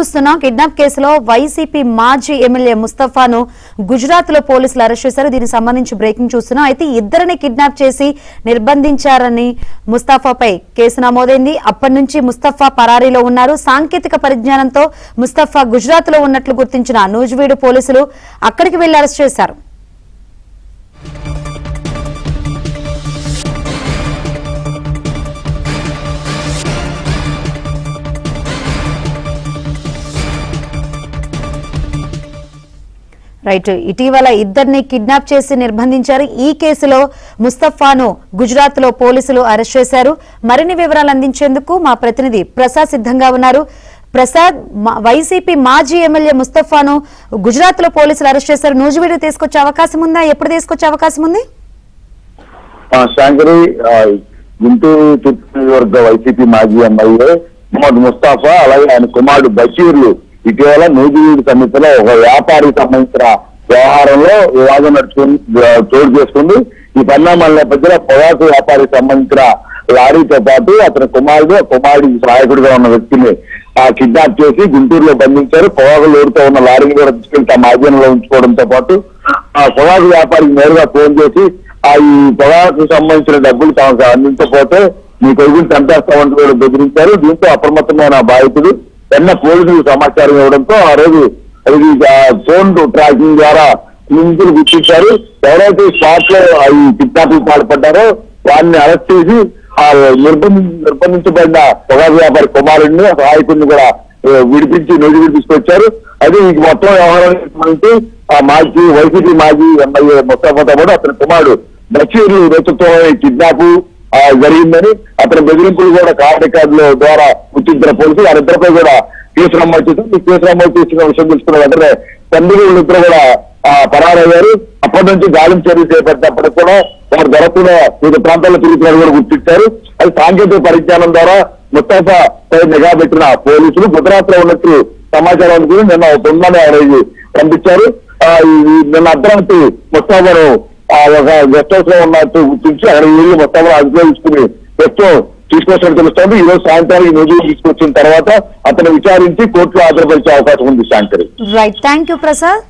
Kidnap కేసులో YCP మాజీ MLA ముస్తఫాను Gujarat లో పోలీసులు అరెస్ట్ చేశారు. దీనికి సంబంధించి బ్రేకింగ్ చూస్తున్నాం. అయితే ఇద్దరిని కిడ్నాప్ చేసి నిర్బంధించారని ముస్తఫాపై కేసు నమోదైంది. అప్పటి నుంచి ముస్తఫా పరారీలో ఉన్నారు. సాంకేతిక పరిజ్ఞానంతో ముస్తఫా గుజరాత్ లో ఉన్నట్లు గుర్తించిన నూజివీడు పోలీసులు అక్కడికి వెళ్లి అరెస్ట్ చేశారు. రైట్, ఇటీవల ఇద్దరిని కిడ్నాప్ చేసి నిర్బంధించారు. ఈ కేసులో ముస్తఫాను గుజరాత్ లో పోలీసులు అరెస్ట్ చేశారు. మరిన్ని వివరాలు అందించేందుకు మా ప్రతినిధి ప్రసాద్ సిద్ధంగా ఉన్నారు. ప్రసాద్, వైసీపీ మాజీ ఎమ్మెల్యే ముస్తఫాను గుజరాత్ లో పోలీసులు అరెస్ట్ చేశారు. నూజివీడు తీసుకొచ్చే అవకాశం ఉందా? ఎప్పుడు తీసుకొచ్చే అవకాశం ఉంది? శాంకరి, గుంటూరు తూర్పు నియోజకవర్గ వైసీపీ మాజీ ఎమ్మెల్యే మొహమ్మద్ ముస్తాఫా అలాగే ఆయన కుమారుడు బషీర్లు ఇటీవల నూజివీడు సమీపంలో ఒక వ్యాపారికి సంబంధించిన వ్యవహారంలో వివాదం చోటు చేసుకుంది. ఈ పరిణామాల నేపథ్యంలో పొగాకు వ్యాపారికి సంబంధించిన లారీతో పాటు అతని కుమారుడి సహాయకుడిగా ఉన్న వ్యక్తిని కిడ్నాప్ చేసి గుంటూరులో బంధించారు. పొగాకు లోడుతో ఉన్న లారీని కూడా తీసుకెళ్లి తమ ఆధీనంలో ఉంచుకోవడంతో పాటు ఆ పొగాకు వ్యాపారికి నేరుగా ఫోన్ చేసి ఈ పొగాకు సంబంధించిన డబ్బులు తమకు అందించకపోతే మీ కొడుకుని చంపేస్తామంటూ కూడా బెదిరించారు. దీంతో అప్రమత్తమైన బాధితుడు వెన్న పోలీసులకు సమాచారం ఇవ్వడంతో ఆ రోజు ఫోన్ ట్రాకింగ్ ద్వారా నిందితులు గుర్తించారు. ఎవరైతే స్పాట్ లో ఈ కిడ్నాప్ పాల్పడ్డారో వారిని అరెస్ట్ చేసి నిర్బంధించబడిన పొగాకు వ్యాపారి కుమారుడిని సహాయకుడిని కూడా విడిపించి నూజివీడు తీసుకొచ్చారు. అది ఈ మొత్తం వ్యవహారానికి మాజీ వైసీపీ మాజీ ఎమ్మెల్యే ముస్తఫాతో పాటు అతని కుమారుడు బషీర్లు నేతృత్వంలో కిడ్నాప్ జరిగిందని అతని బెదిరింపులు కూడా కార్ రికార్డుల ద్వారా గుర్తించిన పోలీసులు వారిద్దరిపై కూడా కేసు నమోదు చేసింది. కేసు నమోదు చేసిన విషయం తెలుసుకున్న వెంటనే తండ్రి ఇద్దరు కూడా పరారయ్యారు. అప్పటి నుంచి గాలింపు చర్యలు చేపట్టినప్పటికి కూడా వారు దొరకకుండా వివిధ ప్రాంతాల్లో తిరుగుతున్నారు కూడా గుర్తించారు. అది సాంకేతిక పరిజ్ఞానం ద్వారా ముస్తఫా పై నిఘా పెట్టిన పోలీసులు గుజరాత్ లో ఉన్నట్టు సమాచారం అనుకుని నిన్న ఒక బృందాన్ని ఎవరైతే పంపించారు. నిన్న అర్ధరాత్రి ముస్తఫాను ఒక గెస్ట్ హౌస్ లో ఉన్నట్టు గుర్తించి అక్కడ వీళ్ళు మొత్తం అదుపులో తీసుకుని ప్రస్తుతం తీసుకొచ్చినట్టు తెలుస్తోంది. ఈ రోజు సాయంత్రానికి నూజివీడు తీసుకొచ్చిన తర్వాత అతను విచారించి కోర్టులో హాజరుపరిచే అవకాశం ఉంది. Shankari, right, thank you Prasad.